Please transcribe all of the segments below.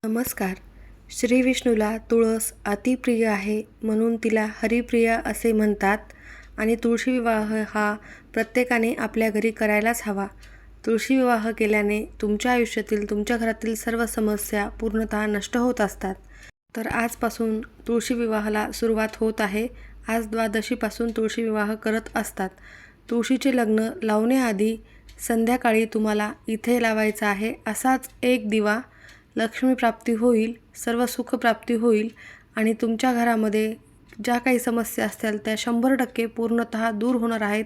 नमस्कार. श्री विष्णूला तुळस अतिप्रिय आहे म्हणून तिला हरिप्रिया असे म्हणतात आणि तुळशी विवाह हा प्रत्येकाने आपल्या घरी करायलाच हवा. तुळशी विवाह केल्याने तुमच्या आयुष्यातील तुमच्या घरातील सर्व समस्या पूर्णतः नष्ट होत असतात. तर आजपासून तुळशी विवाहाला सुरुवात होत आहे. आज द्वादशीपासून तुळशी विवाह करत असतात. तुळशीचे लग्न लावण्याआधी संध्याकाळी तुम्हाला इथे लावायचा आहे. असाच एक दिवा लक्ष्मी प्राप्ती होईल, सर्व सुख प्राप्ती होईल आणि तुमच्या घरामध्ये ज्या काही समस्या असतील त्या 100% पूर्णतः दूर होणार आहेत.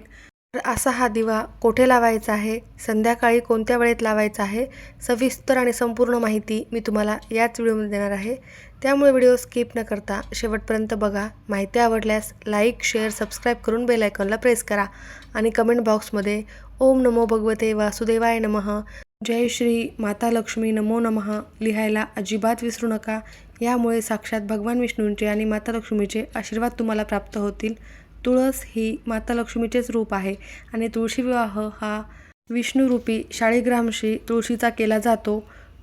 तर असा हा दिवा कोठे लावायचा आहे, संध्याकाळी कोणत्या वेळेत लावायचा आहे, सविस्तर आणि संपूर्ण माहिती मी तुम्हाला याच व्हिडिओमध्ये देणार आहे. त्यामुळे व्हिडिओ स्किप न करता शेवटपर्यंत बघा. माहिती आवडल्यास लाईक, शेअर, सबस्क्राईब करून बेल आयकॉनला प्रेस करा आणि कमेंट बॉक्समध्ये ओम नमो भगवते वासुदेवाय नमः, जय श्री माता लक्ष्मी नमो नमः लिहायला अजिबात विसरू नका. यामुळे साक्षात भगवान विष्णूंचे आणि माता लक्ष्मीचे आशीर्वाद तुम्हाला प्राप्त होतील. तुळस ही माता लक्ष्मीचेच रूप आहे आणि तुळशी विवाह हा विष्णुरूपी शाळीग्रामशी तुळशीचा केला जातो.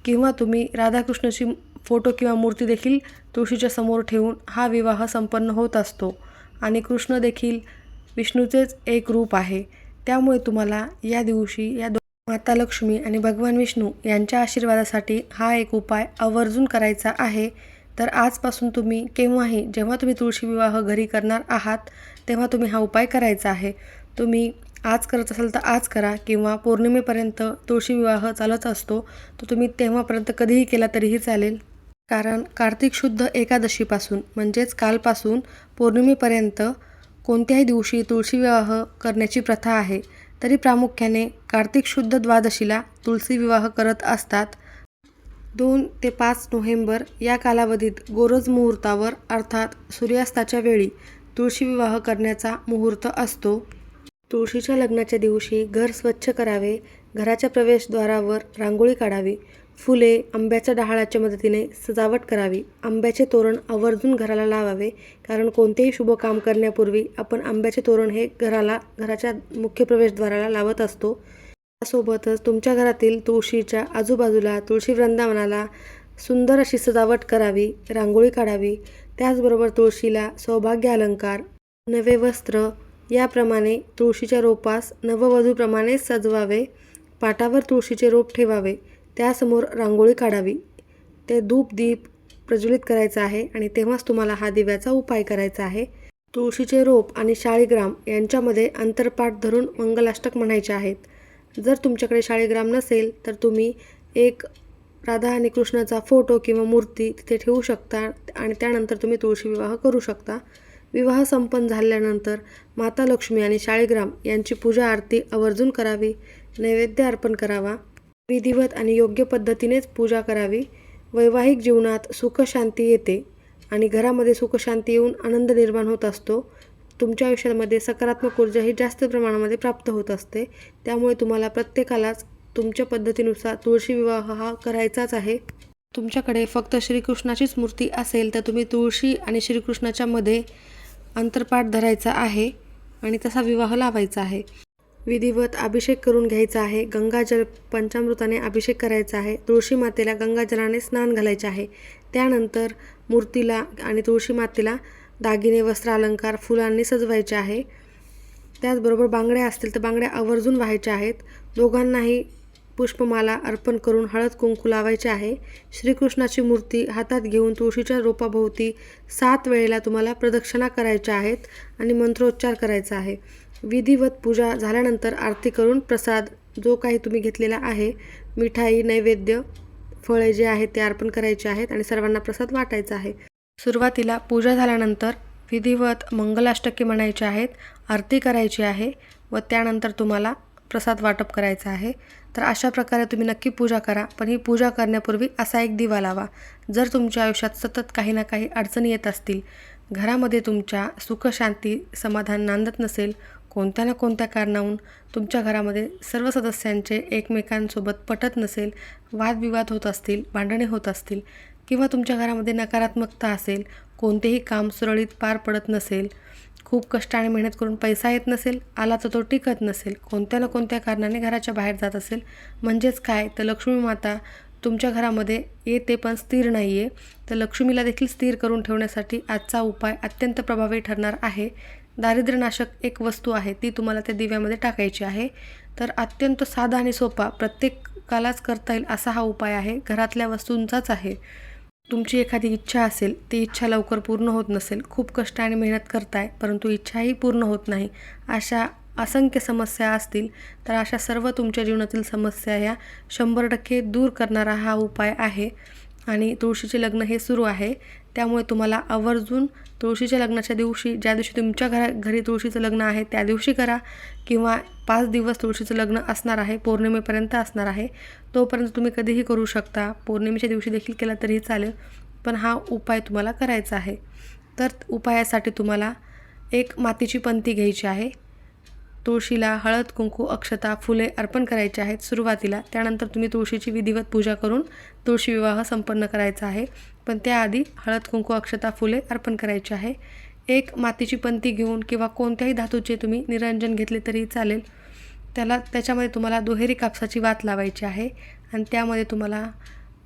किंवा तुम्ही राधाकृष्णाची फोटो किंवा मूर्ती देखील तुळशीच्या समोर ठेवून हा विवाह संपन्न होत असतो. आणि कृष्ण देखील विष्णूचेच एक रूप आहे. त्यामुळे तुम्हाला या दिवशी माता लक्ष्मी आणि भगवान विष्णू यांच्या आशीर्वादासाठी हा एक उपाय आवर्जून करायचा आहे. तर आजपासून तुम्ही केव्हाही जेव्हा तुम्ही तुळशी विवाह घरी करणार आहात तेव्हा तुम्ही हा उपाय करायचा आहे. तुम्ही आज करत असाल तर आज करा किंवा पौर्णिमेपर्यंत तुळशी विवाह चालत असतो तर तुम्ही तेव्हापर्यंत कधीही केला तरीही चालेल. कारण कार्तिक शुद्ध एकादशीपासून म्हणजेच कालपासून पौर्णिमेपर्यंत कोणत्याही दिवशी तुळशी विवाह करण्याची प्रथा आहे. तरी प्रामुख्याने कार्तिक शुद्ध द्वादशीला तुळशी विवाह करत असतात. 2 ते 5 नोव्हेंबर या कालावधीत गोरज मुहूर्तावर अर्थात सूर्यास्ताच्या वेळी तुळशी विवाह करण्याचा मुहूर्त असतो. तुळशीच्या लग्नाच्या दिवशी घर स्वच्छ करावे, घराच्या प्रवेशद्वारावर रांगोळी काढावी, फुले, आंब्याच्या डहाळाच्या मदतीने सजावट करावी, आंब्याचे तोरण आवर्जून घराला लावावे. कारण कोणतेही शुभ काम करण्यापूर्वी आपण आंब्याचे तोरण हे घराच्या मुख्य प्रवेशद्वाराला लावत असतो. त्यासोबतच तुमच्या घरातील तुळशीच्या आजूबाजूला तुळशी वृंदावनाला सुंदर अशी सजावट करावी, रांगोळी काढावी. त्याचबरोबर तुळशीला सौभाग्य अलंकार, नवे वस्त्र याप्रमाणे तुळशीच्या रोपास नववधूप्रमाणे सजवावे. पाटावर तुळशीचे रोप ठेवावे, त्यासमोर रांगोळी काढावी, ते धूप दीप प्रज्वलित करायचा आहे आणि तेव्हाच तुम्हाला हा दिव्याचा उपाय करायचा आहे. तुळशीचे रोप आणि शाळीग्राम यांच्यामध्ये अंतरपाठ धरून मंगलाष्टक म्हणायचे आहेत. जर तुमच्याकडे शाळीग्राम नसेल तर तुम्ही एक राधा आणि कृष्णाचा फोटो किंवा मूर्ती तिथे ठेवू शकता आणि त्यानंतर तुम्ही तुळशी विवाह करू शकता. विवाह संपन्न झाल्यानंतर माता लक्ष्मी आणि शाळीग्राम यांची पूजा आरती आवर्जून करावी, नैवेद्य अर्पण करावा, विधिवत आणि योग्य पद्धतीनेच पूजा करावी. वैवाहिक जीवनात सुख शांती येते आणि घरामध्ये सुख शांती येऊन आनंद निर्माण होत असतो. तुमच्या आयुष्यामध्ये सकारात्मक ऊर्जा ही जास्त प्रमाणामध्ये प्राप्त होत असते. त्यामुळे तुम्हाला प्रत्येकालाच तुमच्या पद्धतीनुसार तुळशी विवाह हा करायचाच आहे. तुमच्याकडे फक्त श्रीकृष्णाचीच मूर्ती असेल तर तुम्ही तुळशी आणि श्रीकृष्णाच्या मध्ये अंतरपाठ धरायचा आहे आणि तसा विवाह लावायचा आहे. विधिवत अभिषेक करून घ्यायचा आहे. गंगाजल पंचामृताने अभिषेक करायचा आहे. तुळशी मातेला गंगाजलाने स्नान घालायचे आहे. त्यानंतर मूर्तीला आणि तुळशी मातेला दागिने, वस्त्र, अलंकार, फुलांनी सजवायचे आहे. त्याचबरोबर बांगड्या असतील तर बांगड्या आवर्जून व्हायच्या आहेत. दोघांनाही पुष्पमाला अर्पण करून हळद कुंकू लावायचे आहे. श्रीकृष्णाची मूर्ती हातात घेऊन तुळशीच्या रोपाभोवती 7 वेळेला तुम्हाला प्रदक्षिणा करायच्या आहेत आणि मंत्रोच्चार करायचा आहे. विधिवत पूजा झाल्यानंतर आरती करून प्रसाद जो काही तुम्ही घेतलेला आहे, मिठाई, नैवेद्य, फळे जे आहेत ते अर्पण करायचे आहेत आणि सर्वांना प्रसाद वाटायचा आहे. सुरुवातीला पूजा झाल्यानंतर विधिवत मंगलाष्टके म्हणायचे आहेत, आरती करायची आहे व त्यानंतर तुम्हाला प्रसाद वाटप करायचा आहे. तर अशा प्रकारे तुम्ही नक्की पूजा करा. पण ही पूजा करण्यापूर्वी असा एक दिवा लावा. जर तुमच्या आयुष्यात सतत काही ना काही अडचणी येत असतील, घरामध्ये तुमच्या सुख शांती समाधान नांदत नसेल, कोणत्या ना कोणत्या कारणावरून तुमच्या घरामध्ये सर्व सदस्यांचे एकमेकांसोबत पटत नसेल, वादविवाद होत असतील, भांडणे होत असतील किंवा तुमच्या घरामध्ये नकारात्मकता असेल, कोणतेही काम सुरळीत पार पडत नसेल, खूप कष्ट आणि मेहनत करून पैसा येत नसेल, आला तर तो टिकत नसेल, कोणत्या ना कोणत्या कारणाने घराच्या बाहेर जात असेल, म्हणजेच काय तर लक्ष्मी माता तुमच्या घरामध्ये येते पण स्थिर नाही आहे, तर लक्ष्मीला देखील स्थिर करून ठेवण्यासाठी आजचा उपाय अत्यंत प्रभावी ठरणार आहे. दारिद्र्यनाशक एक वस्तू आहे, ती तुम्हाला त्या दिव्यामध्ये टाकायची आहे. तर अत्यंत साधा आणि सोपा, प्रत्येकालाच करता येईल असा हा उपाय आहे. घरातल्या वस्तूंचाच आहे. तुमची एखादी इच्छा असेल, ती इच्छा लवकर पूर्ण होत नसेल, खूप कष्ट आणि मेहनत करताय परंतु इच्छाही पूर्ण होत नाही, अशा असंख्य समस्या असतील, तर अशा सर्व तुमच्या जीवनातील समस्या ह्या 100% दूर करणारा हा उपाय आहे. आणि तुळशीचे लग्न हे सुरू आहे, त्यामुळे तुम्हाला आवर्जून तुळशीच्या लग्नाच्या दिवशी, ज्या दिवशी तुमच्या घरी तुळशीचं लग्न आहे त्या दिवशी करा, किंवा 5 दिवस तुळशीचं लग्न असणार आहे, पौर्णिमेपर्यंत असणार आहे, तोपर्यंत तुम्ही कधीही करू शकता. पौर्णिमेच्या दिवशी देखील केला तरीही चालेल, पण हा उपाय तुम्हाला करायचा आहे. तर उपायासाठी तुम्हाला एक मातीची पंती घ्यायची आहे. तुळशीला हळद, कुंकू, अक्षता, फुले अर्पण करायचे आहेत सुरुवातीला. त्यानंतर तुम्ही तुळशीची विधिवत पूजा करून तुळशी विवाह संपन्न करायचा आहे, पण त्याआधी हळद, कुंकू, अक्षता, फुले अर्पण करायचे आहे. एक मातीची पंती घेऊन किंवा कोणत्याही धातूचे तुम्ही निरंजन घेतले तरी चालेल. त्याच्यामध्ये तुम्हाला दुहेरी कापसाची वात लावायची आहे आणि त्यामध्ये तुम्हाला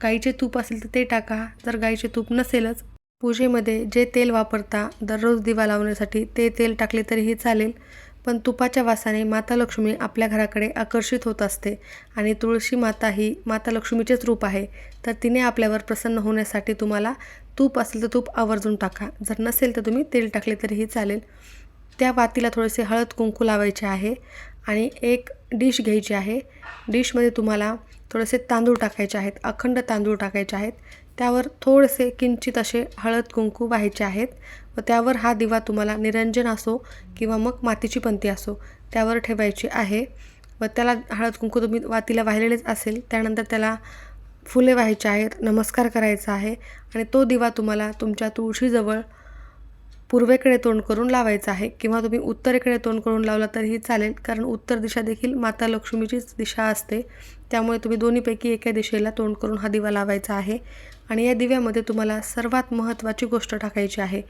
गाईचे तूप असेल तर ते टाका. जर गाईचे तूप नसेलच, पूजेमध्ये जे तेल वापरता दररोज दिवा लावण्यासाठी ते तेल टाकले तरीही चालेल. पण तुपाच्या वासाने माता लक्ष्मी आपल्या घराकडे आकर्षित होत असते आणि तुळशी माता ही माता लक्ष्मीचेच रूप आहे, तर तिने आपल्यावर प्रसन्न होण्यासाठी तुम्हाला तूप असेल तर तूप आवर्जून टाका. जर नसेल तर तुम्ही तेल टाकले तरीही चालेल. त्या वातीला थोडेसे हळद, कुंकू लावायचे आहे आणि एक डिश घ्यायची आहे. डिशमध्ये तुम्हाला थोडेसे तांदूळ टाकायचे आहेत, अखंड तांदूळ टाकायचे आहेत. त्यावर थोडेसे किंचित असे हळद, कुंकू वाहायचे आहेत व त्यावर हा दिवा तुम्हाला निरंजन असो किंवा मग मातीची पंती असो त्यावर ठेवायची आहे. व त्याला हळद, कुंकू तुम्ही वातीला वाहिलेलेच असेल, त्यानंतर त्याला फुले वाहायचे आहेत, नमस्कार करायचा आहे आणि तो दिवा तुम्हाला तुमच्या तुळशीजवळ पूर्वेकडे तोंड करून लावायचं आहे, किंवा तुम्ही उत्तरेकडे तोंड करून लावला तरीही चालेल, कारण उत्तर दिशा देखील माता लक्ष्मीचीच दिशा असते. त्यामुळे तुम्ही दोन्हीपैकी एका दिशेला तोंड करून हा दिवा लावायचा आहे. आणि या दिव्यामध्ये तुम्हाला सर्वात महत्त्वाची गोष्ट टाकायची आहे.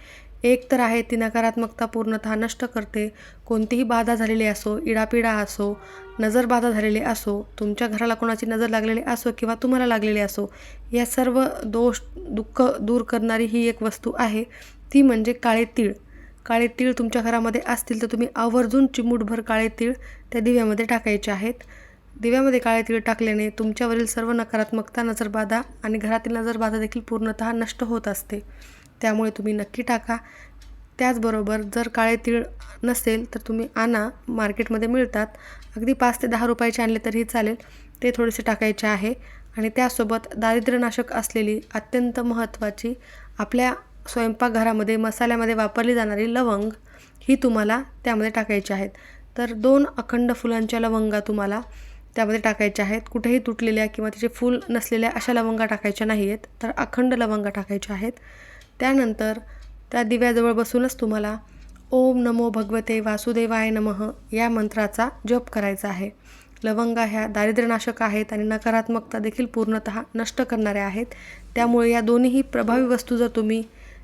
एक तर आहे ती नकारात्मकता पूर्णतः नष्ट करते. कोणतीही बाधा झालेली असो, इडापिडा असो, नजर बाधा झालेली असो, तुमच्या घराला कोणाची नजर लागलेली असो किंवा तुम्हाला लागलेली असो, या सर्व दोष दुःख दूर करणारी ही एक वस्तू आहे, ती म्हणजे काळे तीळ. काळे तीळ तुमच्या घरामध्ये असतील तर तुम्ही आवर्जून चिमूटभर काळे तीळ त्या दिव्यामध्ये टाकायचे आहेत. दिव्यामध्ये काळे तीळ टाकल्याने तुमच्यावरील सर्व नकारात्मकता, नजरबाधा आणि घरातील नजरबाधा देखील पूर्णतः नष्ट होत असते. त्यामुळे तुम्ही नक्की टाका. त्याचबरोबर जर काळे तीळ नसेल तर तुम्ही आणा, मार्केटमध्ये मिळतात, अगदी 5 ते 10 रुपयाचे आणले तरीही चालेल, ते थोडेसे टाकायचे आहे. आणि त्यासोबत दारिद्र्यनाशक असलेली अत्यंत महत्त्वाची आपल्या स्वयंपाकघरामध्ये मसाल्यामध्ये वापरली जाणारी लवंग ही तुम्हाला त्यामध्ये टाकायची आहेत. तर 2 अखंड फुलांच्या लवंगा तुम्हाला त्यामध्ये टाकायच्या आहेत. कुठेही तुटलेल्या किंवा तिचे फूल नसलेल्या अशा लवंगा टाकायच्या नाही आहेत, तर अखंड लवंगा टाकायच्या आहेत. त्यानंतर त्या दिव्याजवळ बसूनच तुम्हाला ओम नमो भगवते वासुदेवाय नमः या मंत्राचा जप करायचा आहे. लवंगा ह्या दारिद्र्यनाशक आहेत आणि नकारात्मकता देखील पूर्णतः नष्ट करणाऱ्या आहेत. त्यामुळे या दोन्हीही प्रभावी वस्तू जर तुम्ही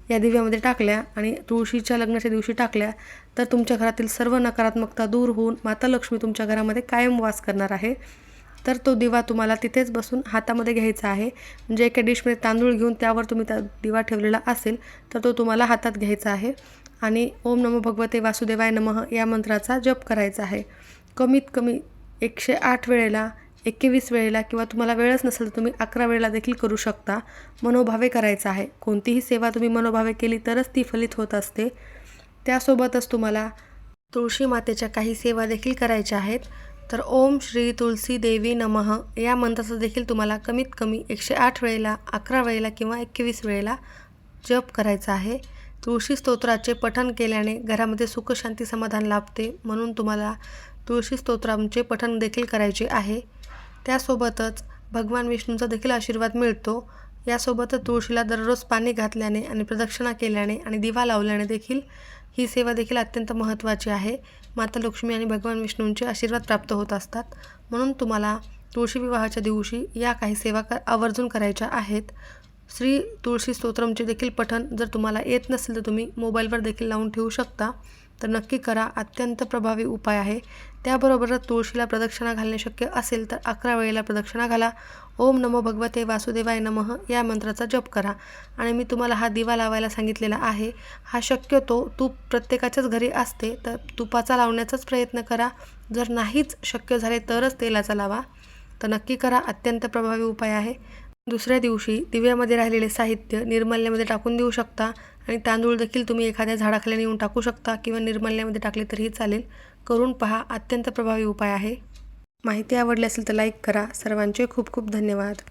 या दिव्यामध्ये टाकल्या आणि तुळशीच्या लग्नाच्या दिवशी टाकल्या तर तुमच्या घरातील सर्व नकारात्मकता दूर होऊन माता लक्ष्मी तुमच्या घरामध्ये कायम वास करणार आहे. तर तो दिवा तुम्हाला तिथेच बसून हातामध्ये घ्यायचा आहे. म्हणजे एका डिशमध्ये तांदूळ घेऊन त्यावर तुम्ही त्या दिवा ठेवलेला असेल तर तो तुम्हाला हातात घ्यायचा आहे आणि ओम नमो भगवते वासुदेवाय नमः या मंत्राचा जप करायचा आहे. कमीत कमी 108 वेळेला, 21 वेळेला, किंवा तुम्हाला वेळच नसेल तर तुम्ही 11 वेळेला देखील करू शकता. मनोभावे करायचं आहे. कोणतीही सेवा तुम्ही मनोभावे केली तरच ती फलित होत असते. त्यासोबतच तुम्हाला तुळशी मातेच्या काही सेवा देखील करायच्या आहेत. तर ओम श्री तुलसी देवी नमः या मंत्राचा देखील तुम्हाला कमीत कमी 108 वेळेला, 11 वेळेला किंवा 21 वेळेला जप करायचा आहे. तुळशी स्तोत्राचे पठण केल्याने घरामध्ये सुख, शांती, समाधान लाभते, म्हणून तुम्हाला तुळशी स्तोत्रांचे पठण देखील करायचे आहे. त्यासोबतच भगवान विष्णूंचा देखील आशीर्वाद मिळतो. यासोबतच तुळशीला दररोज पाणी घातल्याने आणि प्रदक्षिणा केल्याने आणि दिवा लावल्याने देखील ही सेवा देखील अत्यंत महत्त्वाची आहे. माता लक्ष्मी आणि भगवान विष्णूंचे आशीर्वाद प्राप्त होत असतात. म्हणून तुम्हाला तुळशी विवाहाच्या दिवशी या काही सेवा आवर्जून करायच्या आहेत. श्री तुळशी स्तोत्रमचे देखील पठण जर तुम्हाला येत नसेल तर तुम्ही मोबाईलवर देखील लावून ठेवू शकता. तर नक्की करा. अत्यंत प्रभावी उपाय आहे. त्याबरोबरच तुळशीला प्रदक्षिणा घालणे शक्य असेल तर 11 वेळेला प्रदक्षिणा घाला. ओम नमो भगवते वासुदेवाय नमः या मंत्राचा जप करा. आणि मी तुम्हाला हा दिवा लावायला सांगितलेला आहे. हा शक्यतो तूप प्रत्येकाच्याच घरी असते, तर तुपाचा लावण्याचाच प्रयत्न करा. जर नाहीच शक्य झाले तरच तेलाचा लावा. तर नक्की करा. अत्यंत प्रभावी उपाय आहे. दुसऱ्या दिवशी दिव्यामध्ये राहिलेले साहित्य निर्माल्यामध्ये टाकून देऊ शकता आणि तांदूळ देखील तुम्ही एखाद्या झाडाखाली नेऊन टाकू शकता किंवा निर्माल्यामध्ये टाकले तरीही चालेल. करून पहा. अत्यंत प्रभावी उपाय आहे. माहिती आवडली असेल तर लाईक करा. सर्वांचे खूप खूप धन्यवाद.